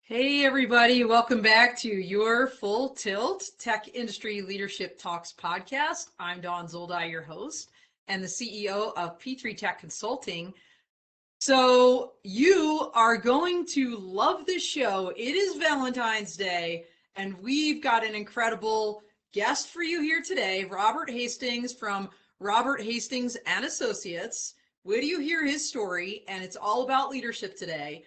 Hey everybody, welcome back to your Full Tilt Tech Industry Leadership Talks podcast. I'm Dawn Zoldi, your host and the CEO of P3 Tech Consulting. So you are going to love this show. It is Valentine's Day and we've got an incredible guest for you here today, Robert Hastings from Robert Hastings and Associates. Where do you hear his story? And it's all about leadership today.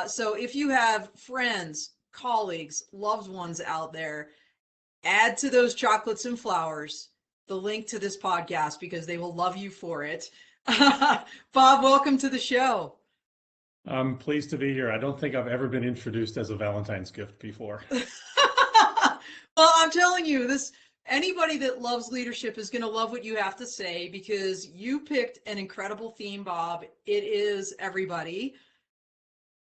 So if you have friends, colleagues, loved ones out there, add to those chocolates and flowers the link to this podcast because they will love you for it. Bob, welcome to the show. I'm pleased to be here. I don't think I've ever been introduced as a Valentine's gift before. Well, I'm telling you, anybody that loves leadership is going to love what you have to say because you picked an incredible theme, Bob. It is everybody.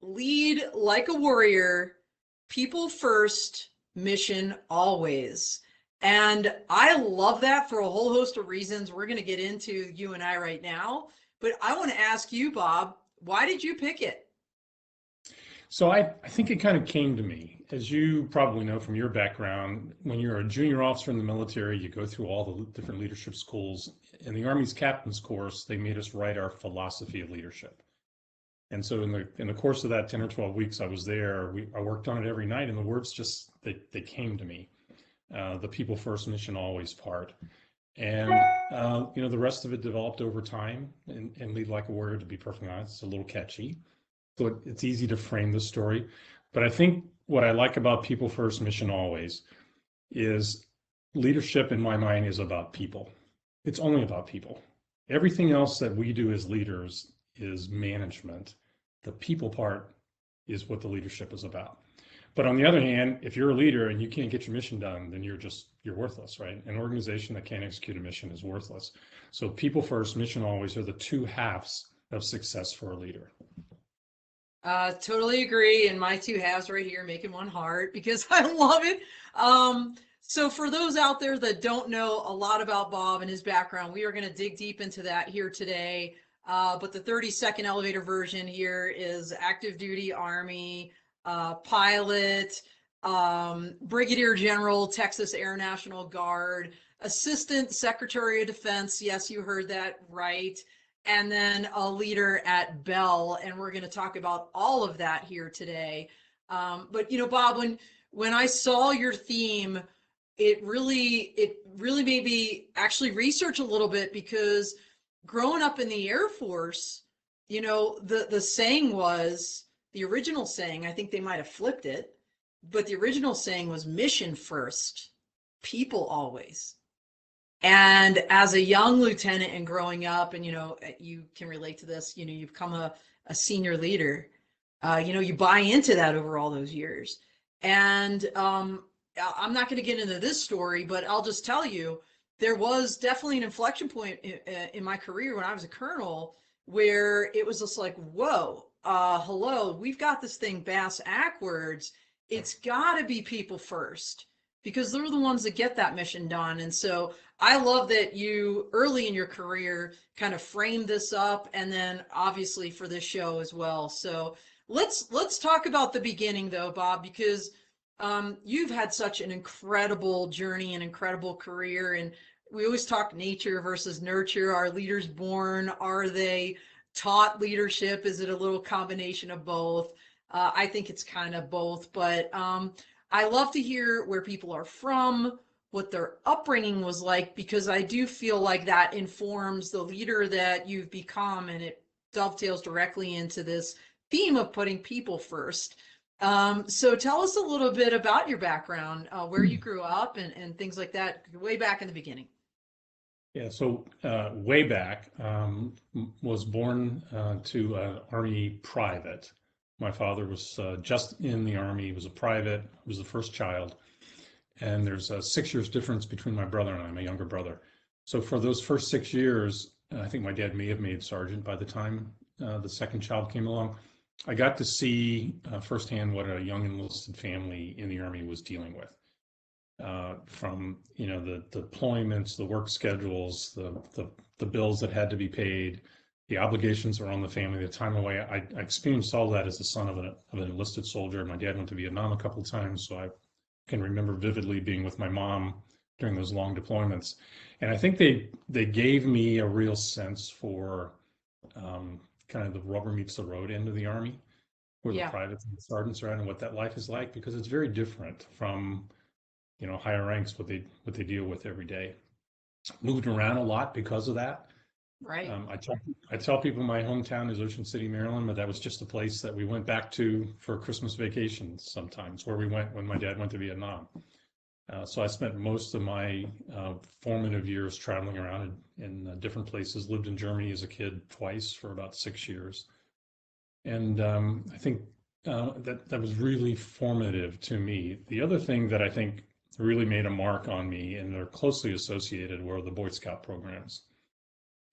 Lead like a warrior, people first, mission always. And I love that for a whole host of reasons we're going to get into, you and I, right now. But I want to ask you, Bob, why did you pick it? So I think it kind of came to me. As you probably know from your background, when you're a junior officer in the military, you go through all the different leadership schools. In the Army's captain's course, they made us write our philosophy of leadership. And so in the course of that 10 or 12 weeks I was there, I worked on it every night, and the words just, they came to me. The people first, mission always part. And, the rest of it developed over time, and lead like a warrior, to be perfectly honest, it's a little catchy. So it's easy to frame the story. But I think what I like about people first, mission always is leadership in my mind is about people. It's only about people. Everything else that we do as leaders is management. The people part is what the leadership is about. But on the other hand, if you're a leader and you can't get your mission done, then you're worthless, right? An organization that can't execute a mission is worthless. So people first, mission always are the two halves of success for a leader. Totally agree. And my two halves right here making one heart because I love it. So for those out there that don't know a lot about Bob and his background, we are going to dig deep into that here today. But the 30-second elevator version here is active duty Army, pilot, Brigadier General, Texas Air National Guard, Assistant Secretary of Defense. Yes, you heard that right. And then a leader at Bell. And we're going to talk about all of that here today. But, Bob, when I saw your theme, it really made me actually research a little bit because growing up in the Air Force, the saying was, the original saying, I think they might have flipped it, but the original saying was mission first, people always. And as a young lieutenant and growing up, and, you can relate to this, you've become a senior leader, you buy into that over all those years. And I'm not going to get into this story, but I'll just tell you, there was definitely an inflection point in my career when I was a colonel where it was just like, whoa, hello, we've got this thing bass backwards. It's got to be people first because they're the ones that get that mission done. And so I love that you early in your career kind of framed this up, and then obviously for this show as well. So let's talk about the beginning though, Bob, because you've had such an incredible journey, an incredible career, and we always talk nature versus nurture. Are leaders born? Are they taught leadership? Is it a little combination of both? I think it's kind of both, but I love to hear where people are from, what their upbringing was like, because I do feel like that informs the leader that you've become, and it dovetails directly into this theme of putting people first. So tell us a little bit about your background, where you grew up and things like that, way back in the beginning. Yeah, so way back, was born to an Army private. My father was just in the Army. He was a private. He was the first child. And there's a 6 years difference between my brother and I, my younger brother. So for those first 6 years, I think my dad may have made sergeant by the time the second child came along. I got to see firsthand what a young enlisted family in the Army was dealing with. from, the deployments, the work schedules, the bills that had to be paid, the obligations that were on the family, the time away. I experienced all that as the son of an enlisted soldier. My dad went to Vietnam a couple of times, so I can remember vividly being with my mom during those long deployments. And I think they gave me a real sense for kind of the rubber meets the road end of the Army, where the Yeah. privates and the sergeants are at, and what that life is like, because it's very different from higher ranks, what they deal with every day. Moved around a lot because of that. Right. I tell people my hometown is Ocean City, Maryland, but that was just a place that we went back to for Christmas vacations sometimes, where we went when my dad went to Vietnam. So I spent most of my formative years traveling around in different places. Lived in Germany as a kid twice for about 6 years. And I think that was really formative to me. The other thing that I think really made a mark on me, and they're closely associated, were the Boy Scout programs.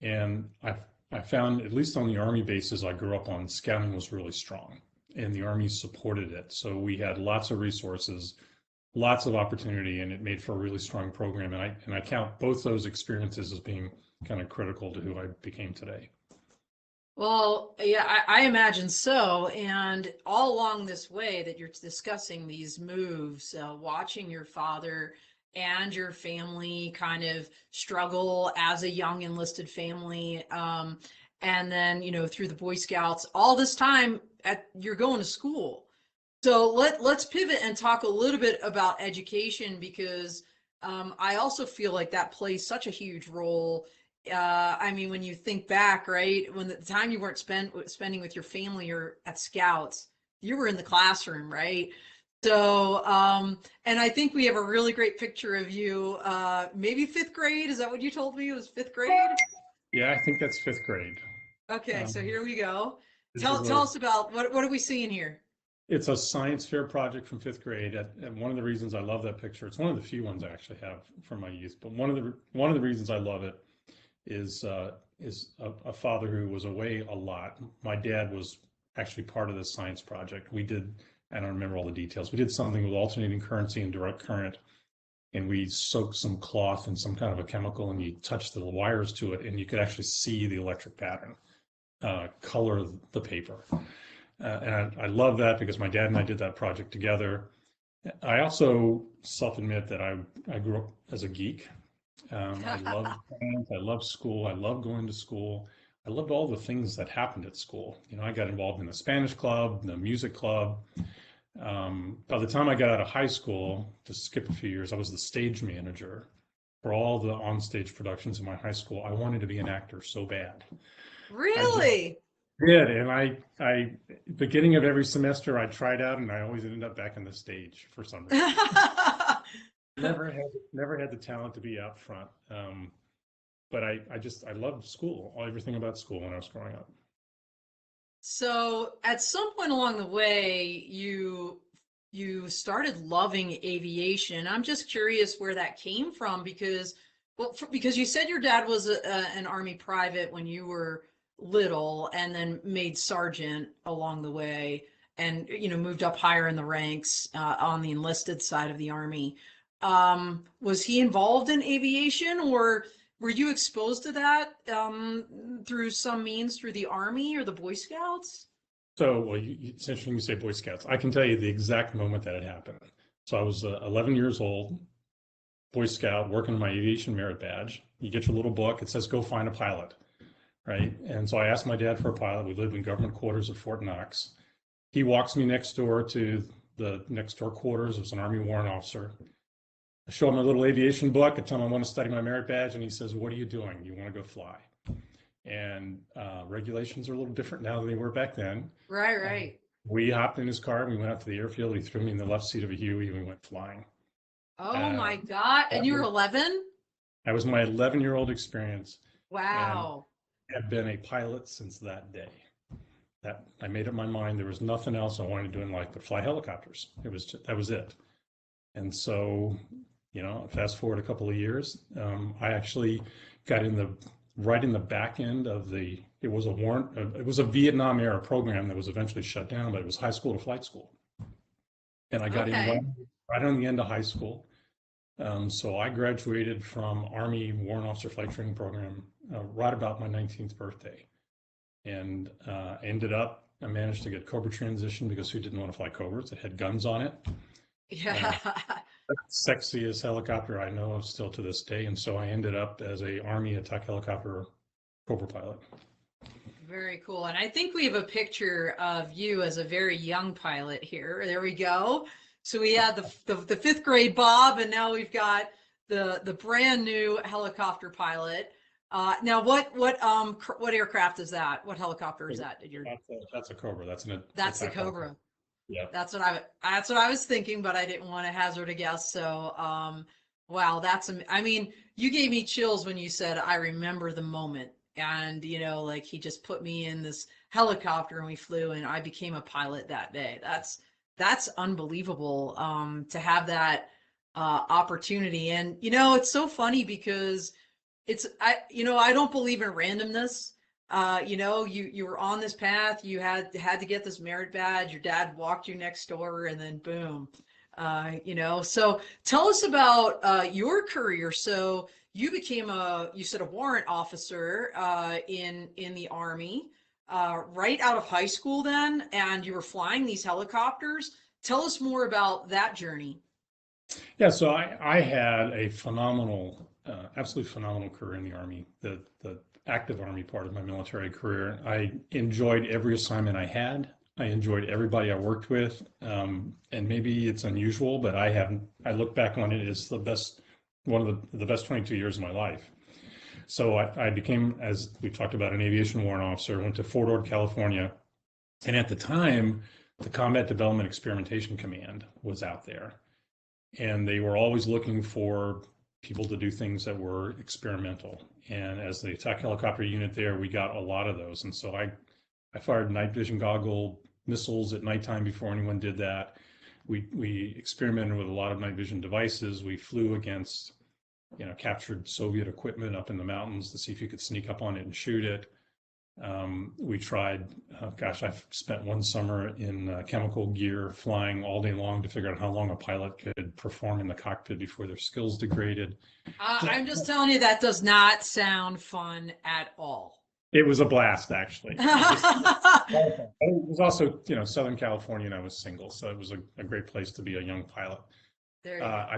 And I found, at least on the Army bases I grew up on, scouting was really strong, and the Army supported it. So we had lots of resources, lots of opportunity, and it made for a really strong program. And I count both those experiences as being kind of critical to who I became today. Well, yeah, I imagine so. And all along this way that you're discussing these moves, watching your father and your family kind of struggle as a young enlisted family, and then, through the Boy Scouts, all this time you're going to school. So let's pivot and talk a little bit about education, because I also feel like that plays such a huge role. I mean, when you think back, right, when the time you weren't spending with your family or at Scouts, you were in the classroom, right? So, and I think we have a really great picture of you, maybe fifth grade. Is that what you told me? It was fifth grade? Yeah, I think that's fifth grade. Okay, so here we go. This is Tell us about what are we seeing here? It's a science fair project from fifth grade. And one of the reasons I love that picture, it's one of the few ones I actually have from my youth, but one of the reasons I love it is a father who was away a lot. My dad was actually part of this science project. We did, I don't remember all the details. We did something with alternating currency and direct current, and we soaked some cloth in some kind of a chemical, and you touched the wires to it, and you could actually see the electric pattern color the paper. And I love that because my dad and I did that project together. I also self-admit that I grew up as a geek. I loved science, I loved school, I loved going to school. I loved all the things that happened at school. I got involved in the Spanish club, the music club. By the time I got out of high school, to skip a few years, I was the stage manager for all the onstage productions in my high school. I wanted to be an actor so bad. I just Really? did, and I beginning of every semester I tried out, and I always ended up back on the stage for some reason. Never had the talent to be out front. But I loved school, everything about school when I was growing up. So at some point along the way, you started loving aviation. I'm just curious where that came from, because, well, because you said your dad was an Army private when you were little, and then made sergeant along the way, and moved up higher in the ranks on the enlisted side of the Army. Was he involved in aviation, or were you exposed to that through some means, through the Army or the Boy Scouts? So, well, it's interesting you say Boy Scouts. I can tell you the exact moment that it happened. So I was 11 years old, Boy Scout, working on my aviation merit badge. You get your little book. It says, "Go find a pilot," right? And so I asked my dad for a pilot. We lived in government quarters at Fort Knox. He walks me next door to the next door quarters. It was an Army warrant officer. I show him a little aviation book. I tell him I want to study my merit badge, and he says, "What are you doing? You want to go fly?" And regulations are a little different now than they were back then. Right. We hopped in his car, and we went out to the airfield. He threw me in the left seat of a Huey, and we went flying. Oh my God. And you were 11? That was my 11-year-old experience. And Wow. I've been a pilot since that day. That I made up my mind there was nothing else I wanted to do in life but fly helicopters. That was it. And so, fast forward a couple of years, I actually got right in the back end of it was a Vietnam era program that was eventually shut down, but it was high school to flight school. And I got in right on the end of high school. So I graduated from Army Warrant Officer Flight Training Program right about my 19th birthday, and I managed to get Cobra transition because who didn't want to fly Cobras? It had guns on it. Yeah. Sexiest helicopter I know of still to this day, and so I ended up as a Army attack helicopter Cobra pilot. Very cool. And I think we have a picture of you as a very young pilot here. There we go. So we had the fifth grade Bob, and now we've got the brand new helicopter pilot. Now what aircraft is that? What helicopter is that? That's a Cobra. That's the attack Cobra. helicopter. Yeah. That's what I was thinking, but I didn't want to hazard a guess. So wow, I mean, you gave me chills when you said I remember the moment. And like he just put me in this helicopter and we flew and I became a pilot that day. That's unbelievable to have that opportunity. And it's so funny because I don't believe in randomness. You were on this path, you had to get this merit badge, your dad walked you next door, and then boom. So tell us about your career. So you became you said a warrant officer in the Army right out of high school then, and you were flying these helicopters. Tell us more about that journey. Yeah, so I had a absolutely phenomenal career in the Army, the active Army part of my military career. I enjoyed every assignment I had. I enjoyed everybody I worked with, and maybe it's unusual, but I look back on it as one of the best 22 years of my life. So I became, as we talked about, an aviation warrant officer, went to Fort Ord, California. And at the time, the Combat Development Experimentation Command was out there. And they were always looking for people to do things that were experimental. And as the attack helicopter unit there, we got a lot of those. And so I fired night vision goggle missiles at nighttime before anyone did that. We experimented with a lot of night vision devices. We flew against, captured Soviet equipment up in the mountains to see if you could sneak up on it and shoot it. We tried, I've spent one summer in chemical gear flying all day long to figure out how long a pilot could perform in the cockpit before their skills degraded. I'm just telling you, that does not sound fun at all. It was a blast, actually. It was also, Southern California, and I was single, so it was a great place to be a young pilot. I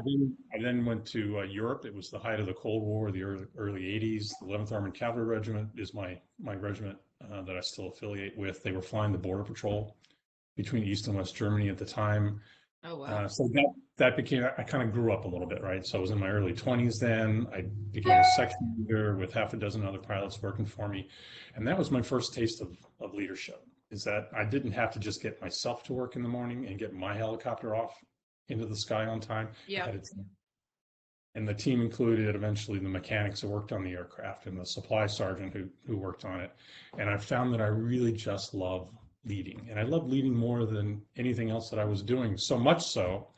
then went to Europe. It was the height of the Cold War, the early 80s. The 11th Armored Cavalry Regiment is my regiment that I still affiliate with. They were flying the border patrol between East and West Germany at the time. Oh, wow. So that became, I kind of grew up a little bit, right? So I was in my early 20s then. I became a section leader with half a dozen other pilots working for me. And that was my first taste of leadership, is that I didn't have to just get myself to work in the morning and get my helicopter off into the sky on time. Yeah. And the team included eventually the mechanics who worked on the aircraft and the supply sergeant who worked on it. And I found that I really just love leading. And I love leading more than anything else that I was doing, so much so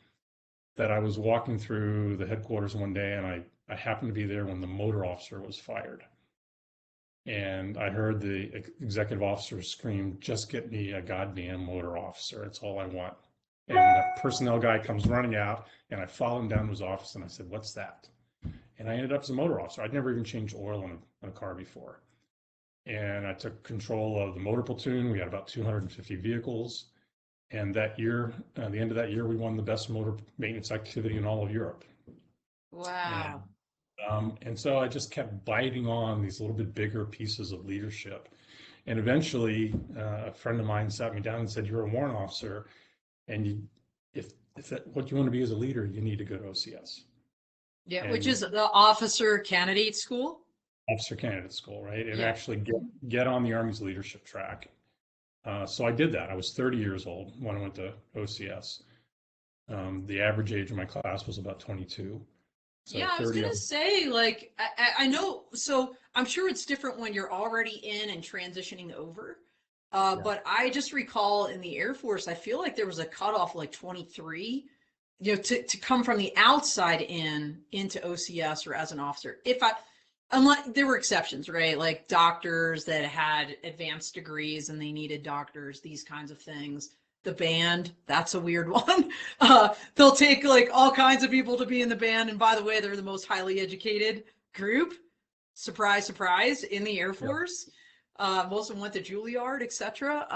that I was walking through the headquarters one day and I happened to be there when the motor officer was fired. And I heard the executive officer scream, "Just get me a goddamn motor officer. It's all I want." And the personnel guy comes running out, and I followed him down to his office, and I said, "What's that?" And I ended up as a motor officer. I'd never even changed oil on a car before. And I took control of the motor platoon. We had about 250 vehicles. And that year, the end of that year, we won the best motor maintenance activity in all of Europe. Wow. And so I just kept biting on these little bit bigger pieces of leadership. And eventually, a friend of mine sat me down and said, "You're a warrant officer. And if that what you want to be as a leader, you need to go to OCS." Yeah, which is the officer candidate school? Officer candidate school, right? And Yeah. actually get on the Army's leadership track. So I did that. I was 30 years old when I went to OCS. The average age of my class was about 22. So Yeah, I was gonna say, like, I know, so I'm sure it's different when you're already in and transitioning over. But I just recall in the Air Force, I feel like there was a cutoff like 23, to come from the outside into OCS or as an officer. Unless there were exceptions, right? Like doctors that had advanced degrees and they needed doctors, these kinds of things. the band. That's a weird one. They'll take like all kinds of people to be in the band. And by the way, they're the most highly educated group. Surprise, surprise, in the Air Force. Most of them went to Juilliard, etc.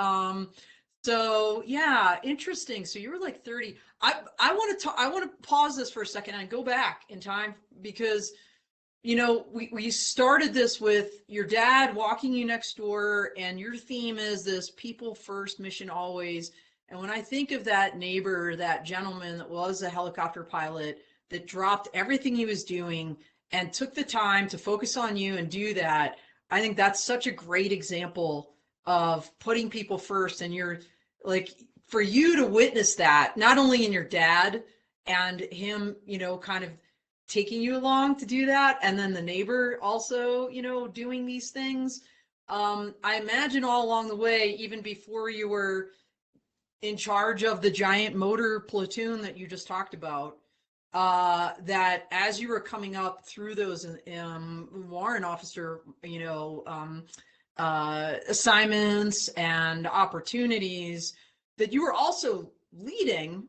So yeah, interesting. So you were like 30. I want to pause this for a second and go back in time because we started this with your dad walking you next door, and your theme is this people first, mission always. And when I think of that neighbor, that gentleman that was a helicopter pilot that dropped everything he was doing and took the time to focus on you and do that, I think that's such a great example of putting people first. And you're like, for you to witness that, not only in your dad and him, kind of taking you along to do that, and then the neighbor also, doing these things. I imagine all along the way, even before you were in charge of the giant motor platoon that you just talked about, that as you were coming up through those warrant officer, assignments and opportunities, that you were also leading.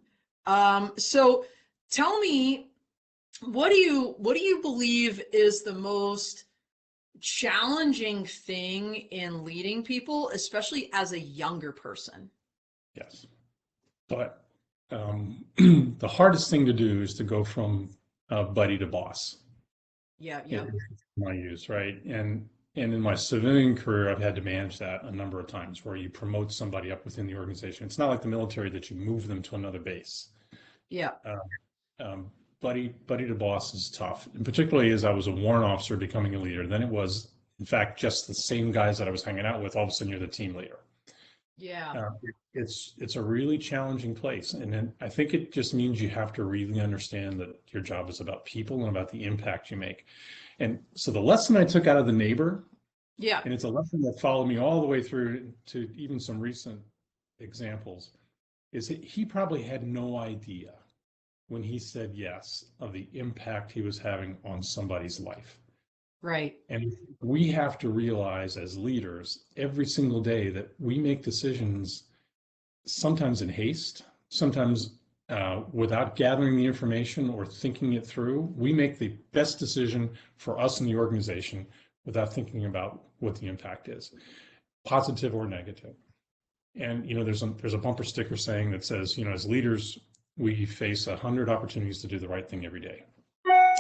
So tell me, what do you believe is the most challenging thing in leading people, especially as a younger person? Yes. But the hardest thing to do is to go from buddy to boss. Yeah. I use, right? And in my civilian career, I've had to manage that a number of times where you promote somebody up within the organization. It's not like the military that you move them to another base. Yeah. Buddy to boss is tough, and particularly as I was a warrant officer becoming a leader. Then it was, in fact, just the same guys that I was hanging out with. All of a sudden, you're the team leader. Yeah. It's a really challenging place, and then I think it just means you have to really understand that your job is about people and about the impact you make. And so the lesson I took out of the neighbor, Yeah. and it's a lesson that followed me all the way through to even some recent examples, is that he probably had no idea when he said yes of the impact he was having on somebody's life. Right. And we have to realize as leaders every single day that we make decisions sometimes in haste, sometimes without gathering the information or thinking it through. We make the best decision for us in the organization without thinking about what the impact is, positive or negative. And there's a bumper sticker saying that says, as leaders, we face 100 opportunities to do the right thing every day.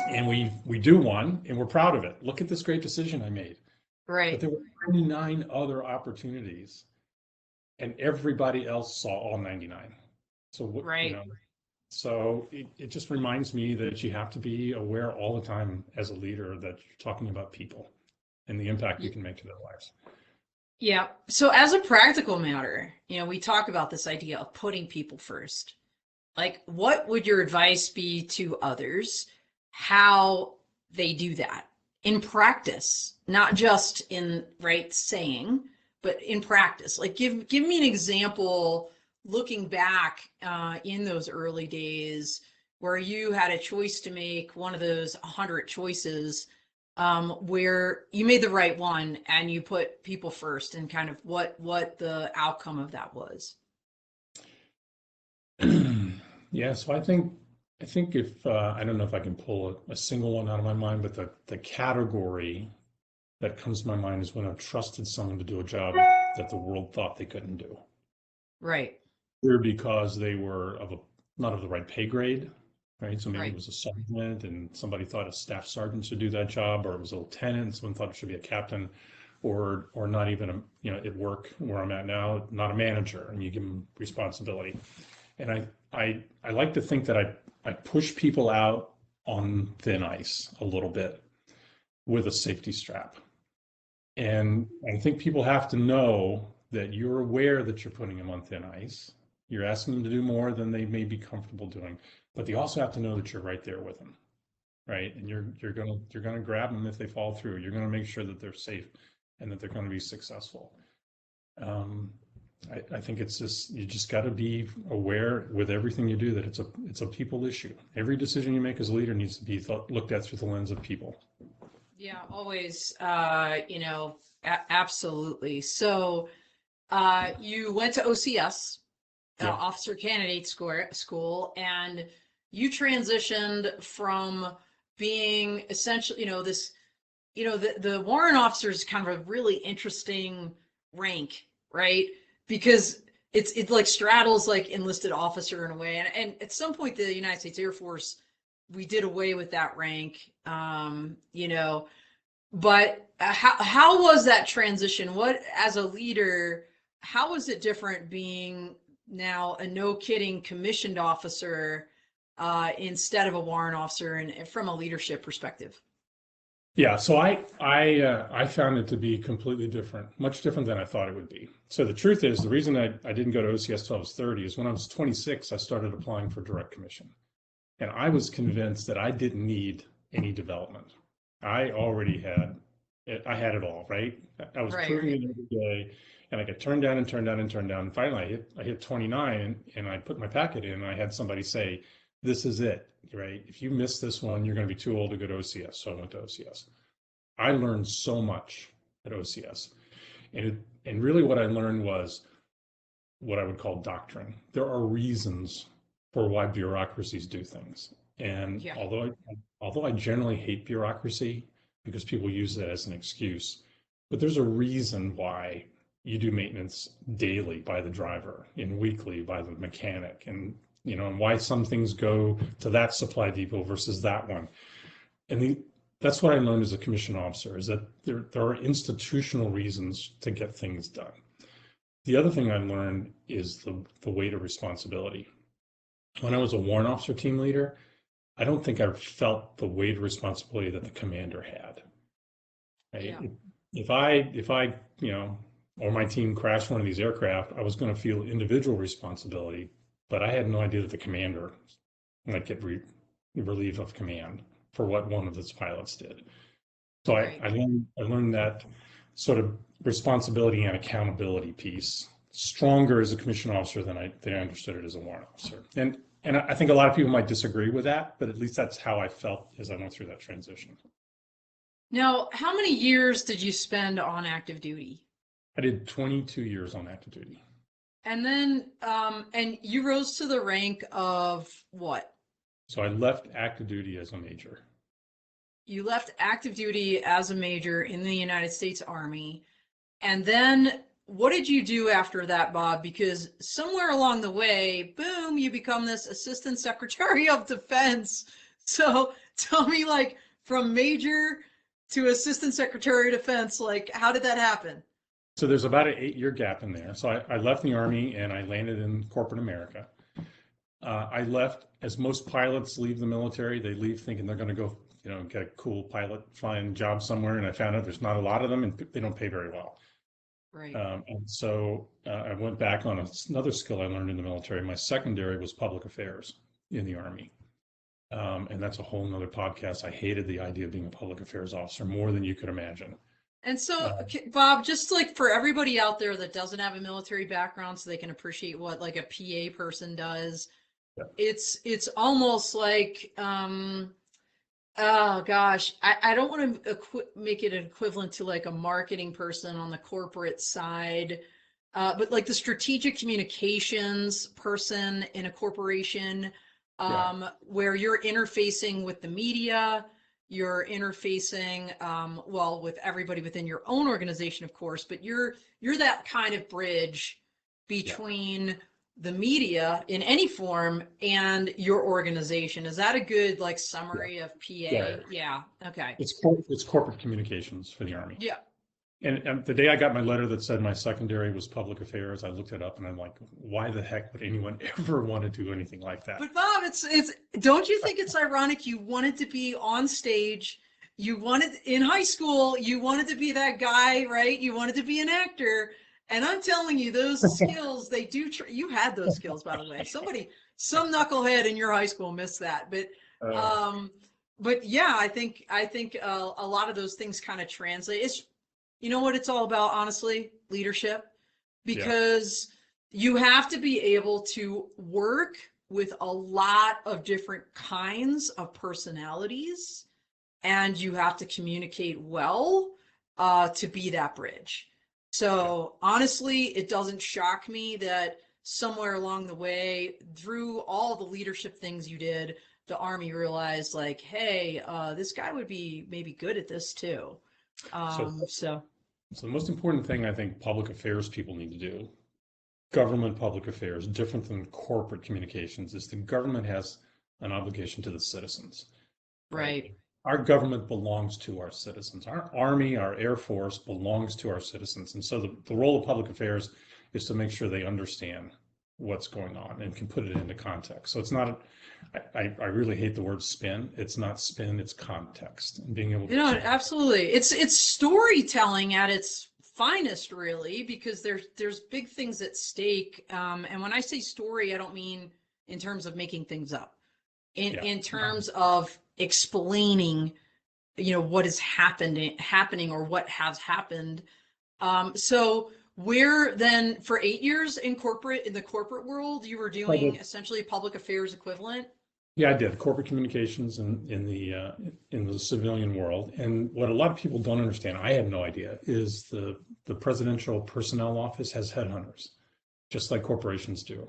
And we do one, and we're proud of it. Look at this great decision I made. Right. But there were 99 other opportunities, and everybody else saw all 99. So Right. So it just reminds me that you have to be aware all the time as a leader that you're talking about people and the impact you can make to their lives. Yeah. So as a practical matter, we talk about this idea of putting people first. Like, what would your advice be to others, how they do that in practice, not just in saying, but in practice? Like, give me an example looking back in those early days where you had a choice to make, one of those 100 choices, where you made the right one and you put people first, and kind of what the outcome of that was. Yeah, so I think if I don't know if I can pull a single one out of my mind, but the category that comes to my mind is when I've trusted someone to do a job that the world thought they couldn't do. Right. Either because they were not of the right pay grade, right? So maybe Right. it was a sergeant and somebody thought a staff sergeant should do that job, or it was a lieutenant and someone thought it should be a captain, or not even at work where I'm at now, not a manager, and you give them responsibility. And I like to think that I push people out on thin ice a little bit with a safety strap. And I think people have to know that you're aware that you're putting them on thin ice. You're asking them to do more than they may be comfortable doing, but they also have to know that you're right there with them, right? And you're gonna grab them if they fall through. You're gonna make sure that they're safe and that they're going to be successful. I think it's just, you just got to be aware with everything you do that it's a people issue. Every decision you make as a leader needs to be looked at through the lens of people. Yeah, always, absolutely. So you went to OCS, Yeah. officer candidate school, and you transitioned from being essentially, the warrant officer is kind of a really interesting rank, right? Because it like straddles like enlisted officer in a way. And at some point, the United States Air Force, we did away with that rank, but how was that transition? What, as a leader, how was it different being now a no kidding commissioned officer instead of a warrant officer, and from a leadership perspective? Yeah, so I found it to be completely different, much different than I thought it would be. So the truth is, the reason I didn't go to OCS till I was 30 is when I was 26, I started applying for direct commission. And I was convinced that I didn't need any development. I already had it, I had it all, right? I was Right, proving right. it every day, and I got turned down and turned down and turned down. And finally, I hit 29, and I put my packet in, and I had somebody say, "This is it, right? If you miss this one, you're going to be too old to go to OCS." So I went to OCS. I learned so much at OCS, and really what I learned was what I would call doctrine. There are reasons for why bureaucracies do things. And Yeah. although I generally hate bureaucracy because people use it as an excuse, but there's a reason why you do maintenance daily by the driver and weekly by the mechanic, and why some things go to that supply depot versus that one. And that's what I learned as a commissioned officer, is that there are institutional reasons to get things done. The other thing I learned is the weight of responsibility. When I was a warrant officer team leader, I don't think I felt the weight of responsibility that the commander had. Right? Yeah. If I, or my team crashed one of these aircraft, I was going to feel individual responsibility, but I had no idea that the commander might get relief of command for what one of its pilots did. So Right. I learned that sort of responsibility and accountability piece stronger as a commissioned officer than I understood it as a warrant officer. And I think a lot of people might disagree with that, but at least that's how I felt as I went through that transition. Now, how many years did you spend on active duty? I did 22 years on active duty. And then, and you rose to the rank of what? So I left active duty as a major. You left active duty as a major in the United States Army. And then what did you do after that, Bob? Because somewhere along the way, boom, you become this Assistant Secretary of Defense. So tell me, like, from major to Assistant Secretary of Defense, like, how did that happen? So there's about an 8-year gap in there. So I left the Army and I landed in corporate America. I left, as most pilots leave the military, they leave thinking they're going to go, get a cool pilot flying job somewhere. And I found out there's not a lot of them and they don't pay very well. Right. And so I went back on another skill I learned in the military. My secondary was public affairs in the Army. And that's a whole nother podcast. I hated the idea of being a public affairs officer more than you could imagine. And so, Bob, just like for everybody out there that doesn't have a military background, so they can appreciate what like a PA person does, Yeah. it's almost like, oh gosh, I don't want to make it an equivalent to like a marketing person on the corporate side, but like the strategic communications person in a corporation, where you're interfacing with the media, you're interfacing, well, with everybody within your own organization, of course, but you're that kind of bridge between the media in any form and your organization. Is that a good like summary of PA? Yeah. Okay. It's corporate communications for the Army. Yeah. And the day I got my letter that said my secondary was public affairs, I looked it up and I'm like, why the heck would anyone ever want to do anything like that? But Bob, it's don't you think it's ironic you wanted to be on stage, you wanted in high school, you wanted to be that guy, right? You wanted to be an actor. And I'm telling you, those skills, they do, you had those skills, by the way. Some knucklehead in your high school missed that. But yeah, I think a lot of those things kind of translate. It's, you know what it's all about, honestly? Leadership. Because you have to be able to work with a lot of different kinds of personalities, and you have to communicate well to be that bridge. So honestly, it doesn't shock me that somewhere along the way, through all the leadership things you did, the Army realized like, hey, this guy would be maybe good at this too. So, So so the most important thing I think public affairs people need to do, government public affairs, different than corporate communications, is the government has an obligation to the citizens, right? right. Our government belongs to our citizens. Our Army, our Air Force belongs to our citizens. And so the role of public affairs is to make sure they understand what's going on and can put it into context. So it's not, I really hate the word spin. It's not spin, it's context, and being able to keep. Absolutely. It's storytelling at its finest, really, because there's big things at stake. And when I say story, I don't mean in terms of making things up. In terms of explaining, what is happening or what has happened. So where then for 8 years in the corporate world, you were doing essentially public affairs equivalent? Yeah, I did corporate communications in the civilian world. And what a lot of people don't understand, I had no idea, is the Presidential Personnel Office has headhunters, just like corporations do.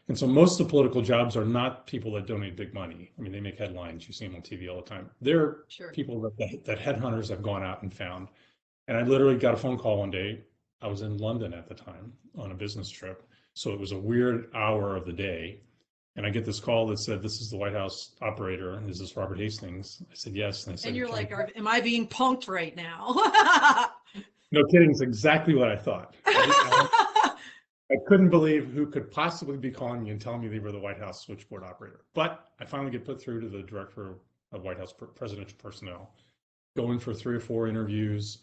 And so most of the political jobs are not people that donate big money. I mean, they make headlines. You see them on TV all the time. They're people that headhunters have gone out and found. And I literally got a phone call one day. I was in London at the time on a business trip. So it was a weird hour of the day. And I get this call that said, "This is the White House operator. Is this Robert Hastings?" I said, "Yes." And they said, and you're like, am I being punked right now? No kidding. It's exactly what I thought. I couldn't believe who could possibly be calling me and telling me they were the White House switchboard operator. But I finally get put through to the director of White House presidential personnel, go in for 3 or 4 interviews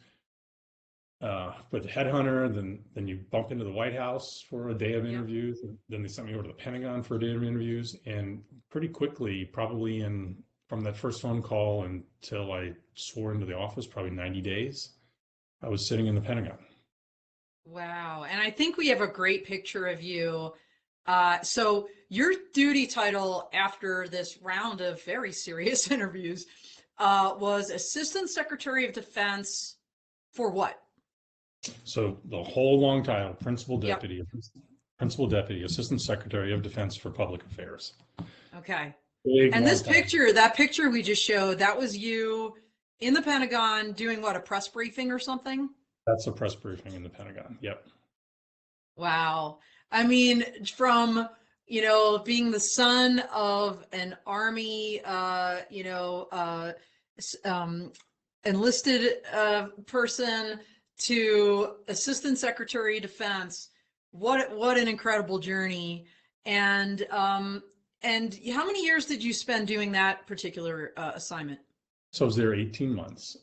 with the headhunter, then you bump into the White House for a day of interviews, and then they sent me over to the Pentagon for a day of interviews, and pretty quickly, probably from that first phone call until I swore into the office, probably 90 days, I was sitting in the Pentagon. Wow. And I think we have a great picture of you. So your duty title after this round of very serious interviews was Assistant Secretary of Defense for what? So the whole long title, Principal Deputy, Assistant Secretary of Defense for Public Affairs. Okay. Big, and that picture we just showed, that was you in the Pentagon doing what, a press briefing or something? That's a press briefing in the Pentagon. Yep. Wow. I mean, from, being the son of an Army, enlisted person to Assistant Secretary of Defense, what an incredible journey. And how many years did you spend doing that particular assignment? So I was there 18 months,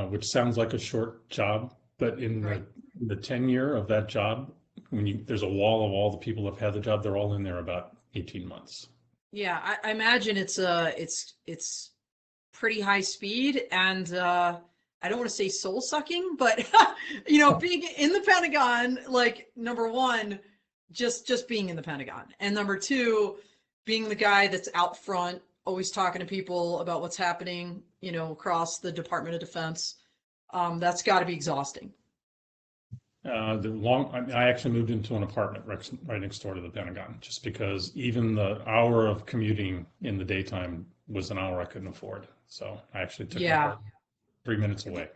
which sounds like a short job. But in the tenure of that job, there's a wall of all the people that have had the job, they're all in there about 18 months. Yeah, I imagine it's pretty high speed, and I don't want to say soul sucking, but being in the Pentagon, like, number one, just being in the Pentagon, and number two, being the guy that's out front, always talking to people about what's happening, across the Department of Defense. That's got to be exhausting. I actually moved into an apartment right next door to the Pentagon, just because even the hour of commuting in the daytime was an hour I couldn't afford. So I actually took an apartment 3 minutes away.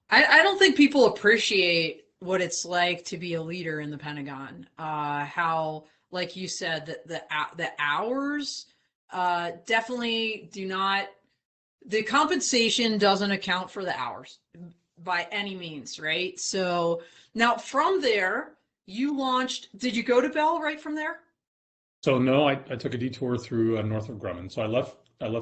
I don't think people appreciate what it's like to be a leader in the Pentagon. How, like you said, the hours definitely do not. The compensation doesn't account for the hours by any means, right? So now from there, you launched, did you go to Bell right from there? So no, I took a detour through Northrop Grumman. So I left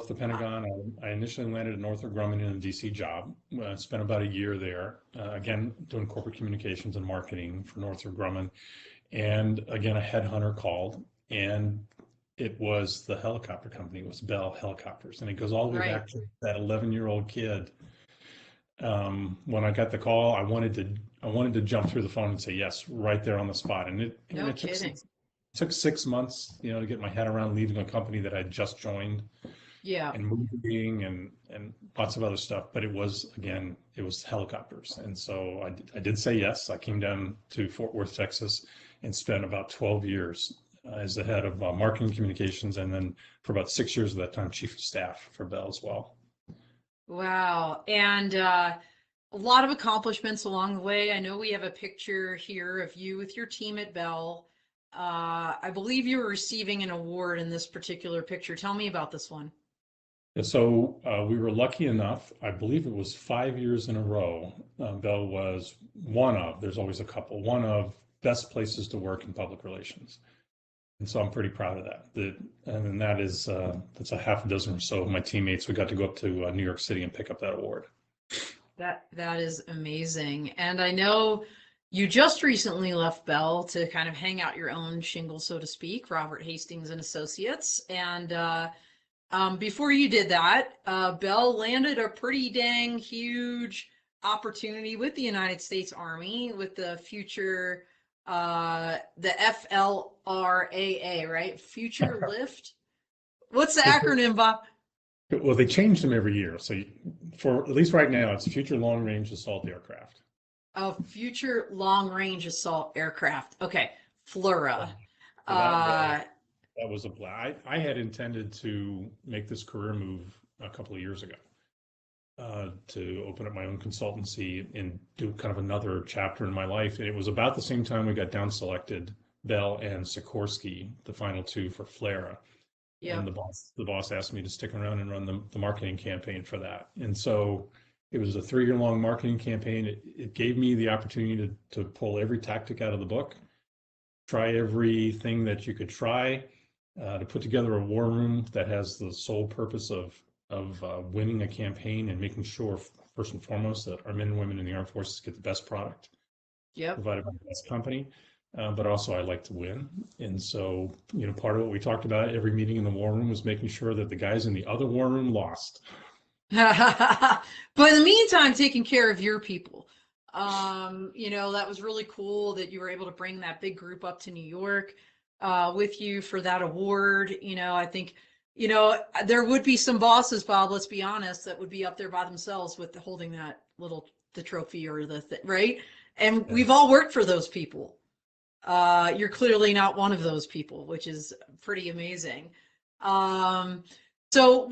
the Pentagon. I initially landed at Northrop Grumman in a DC job. Spent about a year there, again, doing corporate communications and marketing for Northrop Grumman. And again, a headhunter called, and it was the helicopter company. It was Bell Helicopters. And it goes all the way back to that 11-year-old kid. When I got the call, I wanted to jump through the phone and say yes right there on the spot. And it took 6 months, to get my head around leaving a company that I'd just joined. Yeah. And moving and lots of other stuff. But it was helicopters. And so I did say yes. I came down to Fort Worth, Texas, and spent about 12 years as the head of marketing communications, and then for about 6 years of that time, chief of staff for Bell as well. Wow. And a lot of accomplishments along the way. I know we have a picture here of you with your team at Bell. I believe you were receiving an award in this particular picture. Tell me about this one. So we were lucky enough, I believe it was 5 years in a row, Bell was there's always a couple, one of best places to work in public relations. And so I'm pretty proud of that. And that is, that's a half a dozen or so of my teammates. We got to go up to New York City and pick up that award. That is amazing. And I know you just recently left Bell to kind of hang out your own shingle, so to speak, Robert Hastings and Associates. And before you did that, Bell landed a pretty dang huge opportunity with the United States Army with the future, the FLRAA, right? Future Lift. What's the acronym, Bob? Well, they change them every year. So for at least right now, it's Future Long Range Assault Aircraft. Oh, Future Long Range Assault Aircraft. Okay, FLRAA. So that was a blast. I had intended to make this career move a couple of years ago to open up my own consultancy and do kind of another chapter in my life. And it was about the same time we got down selected, Bell and Sikorsky, the final two for FLRAA. Yeah. And the boss asked me to stick around and run the marketing campaign for that. And so it was a 3-year-long marketing campaign. It gave me the opportunity to pull every tactic out of the book, try everything that you could try, to put together a war room that has the sole purpose of winning a campaign and making sure, first and foremost, that our men and women in the armed forces get the best product provided by the best company. But also I like to win. And so, part of what we talked about every meeting in the war room was making sure that the guys in the other war room lost. But in the meantime, taking care of your people. That was really cool that you were able to bring that big group up to New York with you for that award. I think, there would be some bosses, Bob, let's be honest, that would be up there by themselves with holding that the trophy or right? And we've all worked for those people. You're clearly not one of those people, which is pretty amazing. So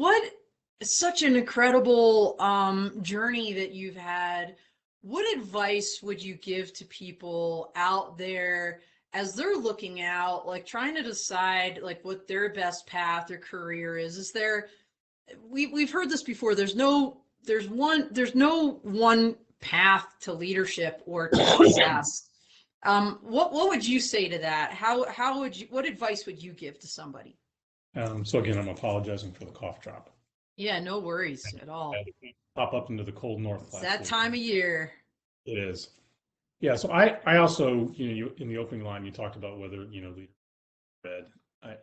such an incredible journey that you've had. What advice would you give to people out there as they're looking out, like trying to decide like what their best path or career is? Is there, we've heard this before, there's no one path to leadership or to success. What would you say to that? What advice would you give to somebody? So again, I'm apologizing for the cough drop. Yeah, no worries at all. Pop up into the cold north. It's that time of year. It is. Yeah. So I also, in the opening line, you talked about whether, leader read.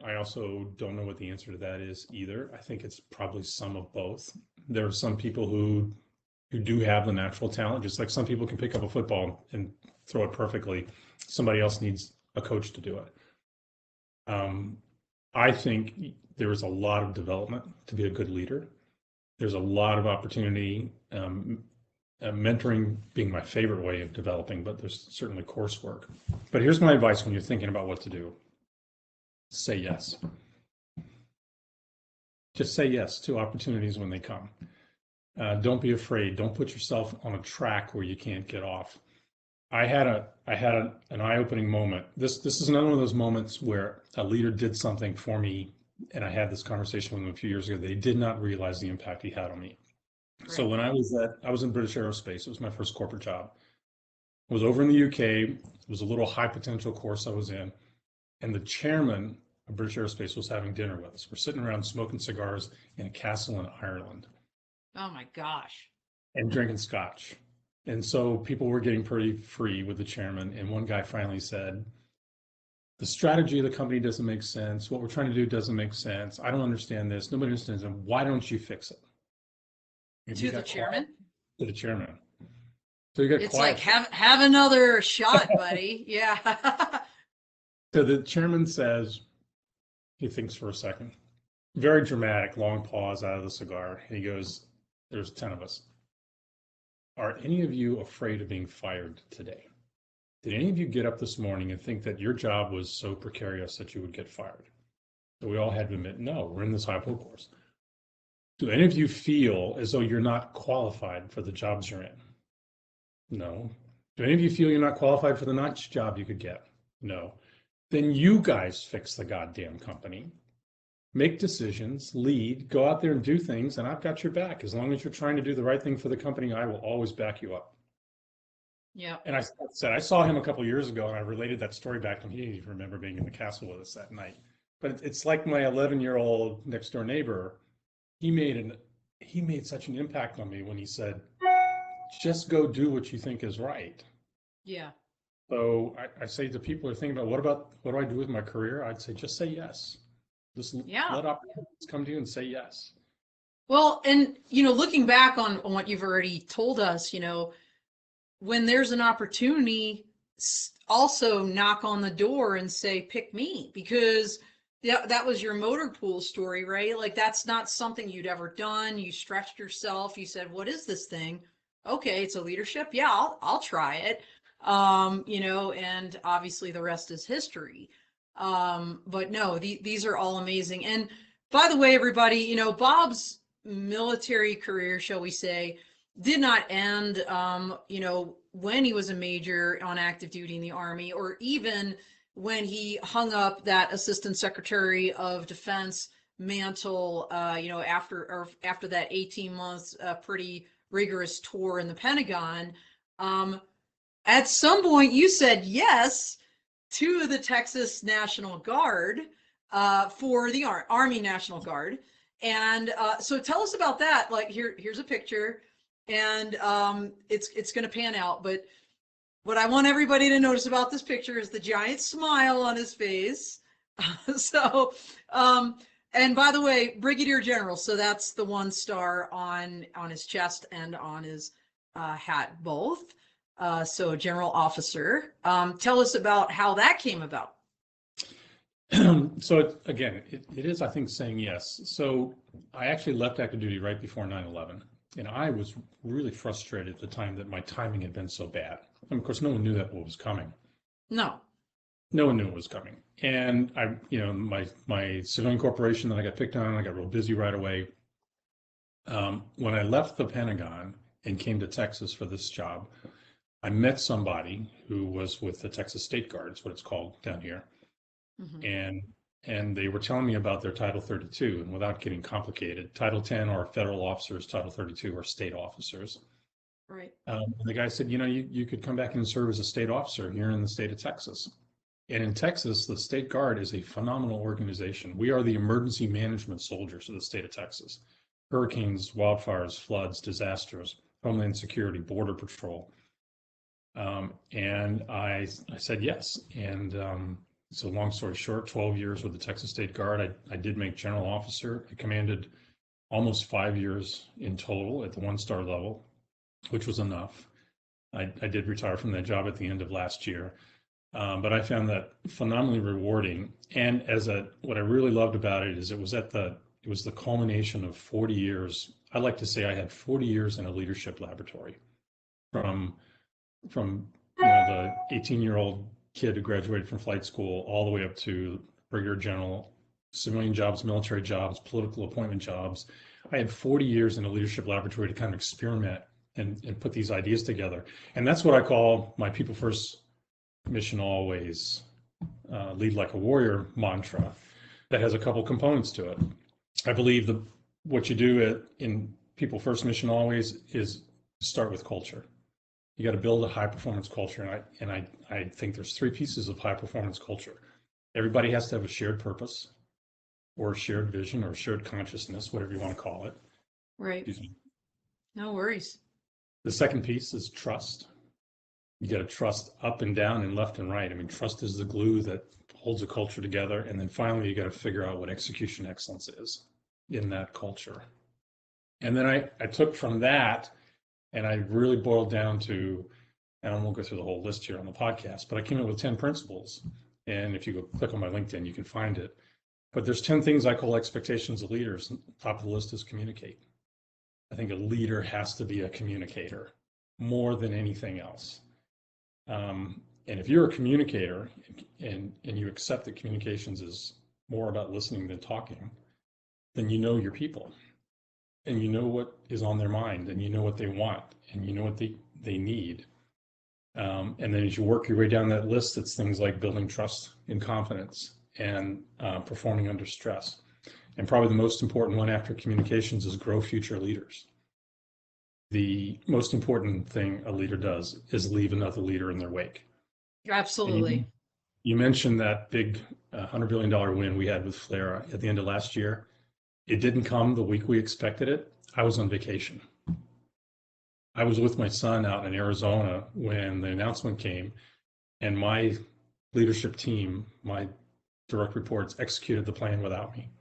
I also don't know what the answer to that is either. I think it's probably some of both. There are some people who do have the natural talent, just like some people can pick up a football and throw it perfectly. Somebody else needs a coach to do it. I think there is a lot of development to be a good leader. There's a lot of opportunity, mentoring being my favorite way of developing, but there's certainly coursework. But here's my advice when you're thinking about what to do. Say yes. Just say yes to opportunities when they come. Don't be afraid. Don't put yourself on a track where you can't get off. I had an eye-opening moment. This is another one of those moments where a leader did something for me, and I had this conversation with him a few years ago. They did not realize the impact he had on me. Right. So when I was in British Aerospace. It was my first corporate job. I was over in the UK. It was a little high potential course I was in, and the chairman of British Aerospace was having dinner with us. We're sitting around smoking cigars in a castle in Ireland. Oh my gosh. And drinking scotch. And so people were getting pretty free with the chairman. And one guy finally said, the strategy of the company doesn't make sense. What we're trying to do doesn't make sense. I don't understand this. Nobody understands it. Why don't you fix it? And to the chairman? To the chairman. So you got it's quiet. Like, have another shot, buddy. Yeah. So the chairman says, he thinks for a second. Very dramatic, long pause out of the cigar. And he goes, there's 10 of us. Are any of you afraid of being fired today? Did any of you get up this morning and think that your job was so precarious that you would get fired? So we all had to admit, no, we're in this high-pay course. Do any of you feel as though you're not qualified for the jobs you're in? No. Do any of you feel you're not qualified for the next job you could get? No. Then you guys fix the goddamn company. Make decisions, lead, go out there and do things, and I've got your back. As long as you're trying to do the right thing for the company, I will always back you up. Yeah. And I said, I saw him a couple of years ago, and I related that story back to him. He didn't even remember being in the castle with us that night. But it's like my 11-year-old next door neighbor. He made such an impact on me when he said, just go do what you think is right. Yeah. So I say to people who are thinking about what do I do with my career? I'd say, just say yes. Just let opportunities come to you and say yes. Well, and, looking back on what you've already told us, when there's an opportunity, also knock on the door and say, pick me, because that was your motor pool story, right? Like, that's not something you'd ever done. You stretched yourself. You said, what is this thing? Okay, it's a leadership. Yeah, I'll try it. And obviously the rest is history. But no, these are all amazing. And by the way, everybody, Bob's military career, shall we say, did not end, when he was a major on active duty in the Army, or even when he hung up that Assistant Secretary of Defense mantle, after that 18 months, pretty rigorous tour in the Pentagon. At some point, you said yes to the Texas National Guard, for the Army National Guard. And so tell us about that. Like, here's a picture, and it's going to pan out. But what I want everybody to notice about this picture is the giant smile on his face. And by the way, Brigadier General. So that's the 1 star on his chest and on his hat, both. So general officer. Tell us about how that came about. So it is, I think, saying yes. So I actually left active duty right before 9/11, and I was really frustrated at the time that my timing had been so bad. And of course, no one knew that what was coming. No one knew it was coming. And my civilian corporation that I got picked on, I got real busy right away. When I left the Pentagon and came to Texas for this job, I met somebody who was with the Texas State Guard, is what it's called down here. Mm-hmm. And they were telling me about their Title 32, and without getting complicated, Title 10 are federal officers, Title 32 are state officers. Right. And the guy said, you could come back and serve as a state officer here in the state of Texas. And in Texas, the State Guard is a phenomenal organization. We are the emergency management soldiers of the state of Texas. Hurricanes, wildfires, floods, disasters, Homeland Security, Border Patrol. And I said yes. And so long story short, 12 years with the Texas State Guard. I did make general officer. I commanded almost 5 years in total at the 1-star level, which was enough. I did retire from that job at the end of last year. But I found that phenomenally rewarding. And what I really loved about it is it was the culmination of 40 years. I like to say I had 40 years in a leadership laboratory, from the 18-year-old kid who graduated from flight school all the way up to brigadier general, civilian jobs, military jobs, political appointment jobs. I had 40 years in a leadership laboratory to kind of experiment and put these ideas together. And that's what I call my people first, mission always, lead like a warrior mantra that has a couple components to it. I believe what you do in people first, mission always is start with culture. You got to build a high performance culture. And I think there's 3 pieces of high performance culture. Everybody has to have a shared purpose or a shared vision or shared consciousness, whatever you want to call it. Right. No worries. The second piece is trust. You got to trust up and down and left and right. I mean, trust is the glue that holds a culture together. And then finally, you got to figure out what execution excellence is in that culture. And then I took from that and I really boiled down to, and I won't go through the whole list here on the podcast, but I came up with 10 principles. And if you go click on my LinkedIn, you can find it. But there's 10 things I call expectations of leaders. Top of the list is communicate. I think a leader has to be a communicator more than anything else. And if you're a communicator and you accept that communications is more about listening than talking, then you know your people and you know what is on their mind and you know what they want and you know what they need. And then as you work your way down that list, it's things like building trust and confidence and performing under stress. And probably the most important one after communications is grow future leaders. The most important thing a leader does is leave another leader in their wake. Absolutely. You mentioned that big $100 billion win we had with Flare at the end of last year. It didn't come the week we expected it. I was on vacation. I was with my son out in Arizona when the announcement came, and my leadership team, my direct reports, executed the plan without me.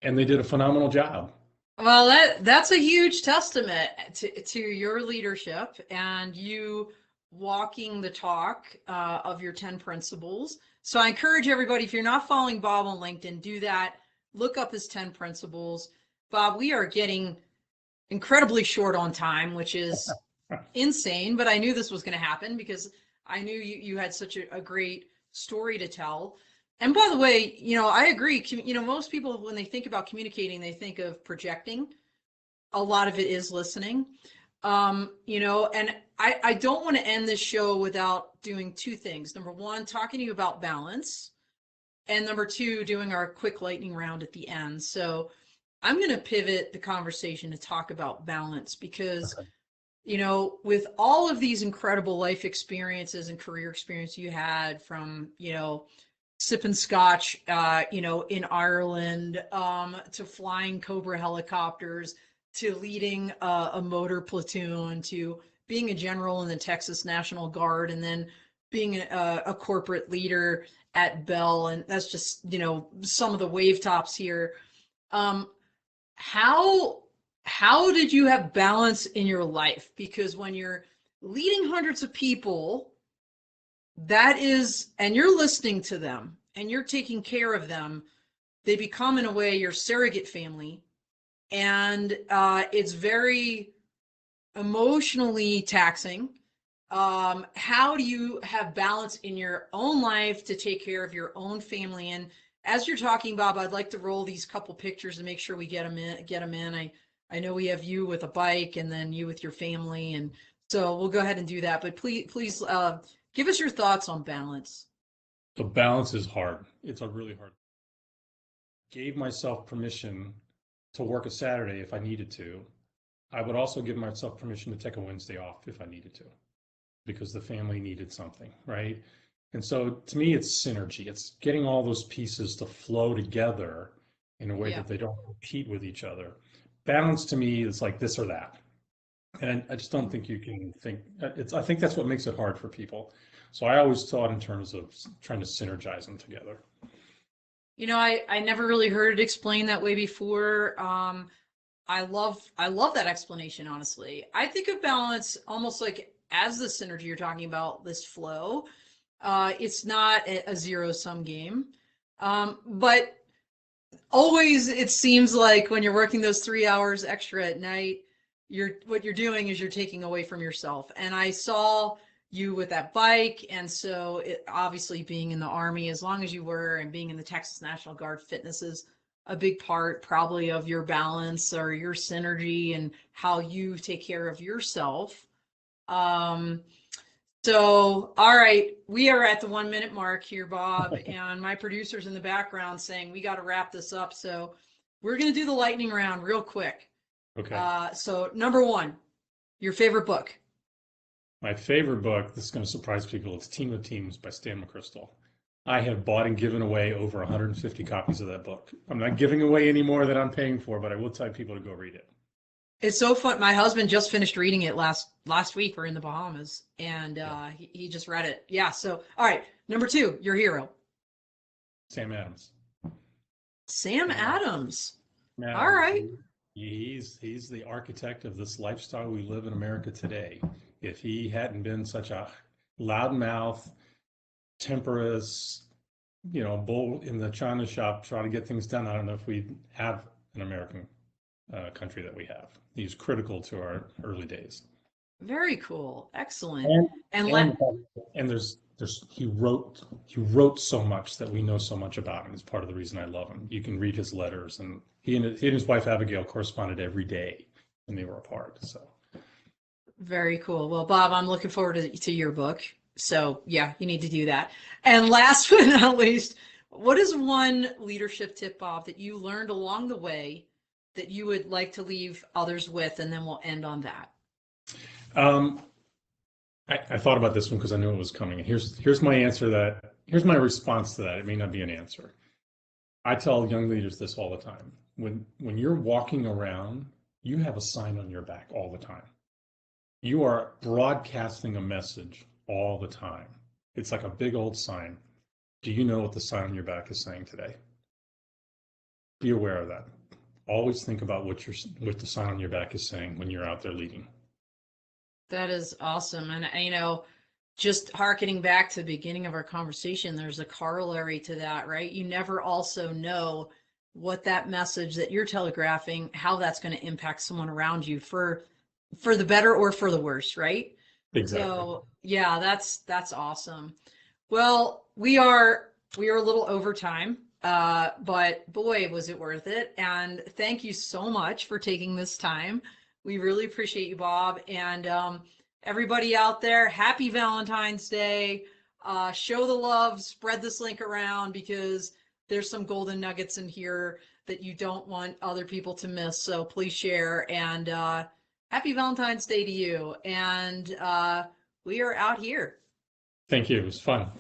And they did a phenomenal job. Well, that's a huge testament to your leadership and you walking the talk of your 10 principles. So I encourage everybody, if you're not following Bob on LinkedIn, do that. Look up his 10 principles. Bob, we are getting incredibly short on time, which is insane, but I knew this was going to happen because I knew you had such a great story to tell. And by the way, I agree. Most people, when they think about communicating, they think of projecting. A lot of it is listening. And I don't want to end this show without doing two things. Number one, talking to you about balance. And number two, doing our quick lightning round at the end. So I'm going to pivot the conversation to talk about balance because, with all of these incredible life experiences and career experience you had from, sipping scotch, in Ireland, to flying Cobra helicopters, to leading a motor platoon, to being a general in the Texas National Guard, and then being a corporate leader at Bell. And that's just, some of the wave tops here. How did you have balance in your life? Because when you're leading hundreds of people, and you're listening to them and you're taking care of them, they become in a way your surrogate family. And it's very emotionally taxing. How do you have balance in your own life to take care of your own family? And as you're talking, Bob, I'd like to roll these couple pictures and make sure we get them in. I know we have you with a bike and then you with your family. And so we'll go ahead and do that. But please give us your thoughts on balance. The balance is hard. It's a really hard. Gave myself permission to work a Saturday if I needed to. I would also give myself permission to take a Wednesday off if I needed to, because the family needed something, right? And so to me, it's synergy. It's getting all those pieces to flow together in a way that they don't compete with each other. Balance to me is like this or that. And I just don't think you can think I think that's what makes it hard for people. So I always thought in terms of trying to synergize them together. I never really heard it explained that way before. I love that explanation, honestly. I think of balance almost like as the synergy you're talking about, this flow. It's not a zero-sum game. But always it seems like when you're working those 3 hours extra at night, what you're doing is you're taking away from yourself. And I saw you with that bike. And so obviously being in the Army, as long as you were, and being in the Texas National Guard, fitness is a big part probably of your balance or your synergy and how you take care of yourself. So, all right, we are at the 1 minute mark here, Bob, and my producer's in the background saying we got to wrap this up. So we're going to do the lightning round real quick. Okay. So number one, your favorite book. My favorite book, this is going to surprise people, it's Team of Teams by Stan McChrystal. I have bought and given away over 150 copies of that book. I'm not giving away any more than I'm paying for, but I will tell people to go read it. It's so fun. My husband just finished reading it last week. We're in the Bahamas, and he just read it. Yeah. So, all right. Number two, your hero. Sam Adams. Sam Adams. Adams. All right. He's the architect of this lifestyle we live in America today. If he hadn't been such a loudmouth, temperous, bull in the china shop trying to get things done, I don't know if we'd have an American country that we have. He's critical to our early days. Very cool. Excellent. And there's he wrote so much that we know so much about him. It's part of the reason I love him. You can read his letters, and he and his wife Abigail corresponded every day when they were apart. So very cool. Well, Bob, I'm looking forward to your book. So yeah, you need to do that. And last but not least, what is one leadership tip, Bob, that you learned along the way that you would like to leave others with? And then we'll end on that. I thought about this one because I knew it was coming. And here's my answer here's my response to that. It may not be an answer. I tell young leaders this all the time. When you're walking around, you have a sign on your back all the time. You are broadcasting a message all the time. It's like a big old sign. Do you know what the sign on your back is saying today? Be aware of that. Always think about what the sign on your back is saying when you're out there leading. That is awesome. And, just hearkening back to the beginning of our conversation, there's a corollary to that, right? You never also know what that message that you're telegraphing, how that's going to impact someone around you for the better or for the worse, right? Exactly. So yeah, that's awesome. Well, we are a little over time, but boy, was it worth it. And thank you so much for taking this time. We really appreciate you, Bob. And everybody out there, happy Valentine's Day. Show the love, spread this link around, because there's some golden nuggets in here that you don't want other people to miss. So please share. And happy Valentine's Day to you. And we are out here. Thank you. It was fun.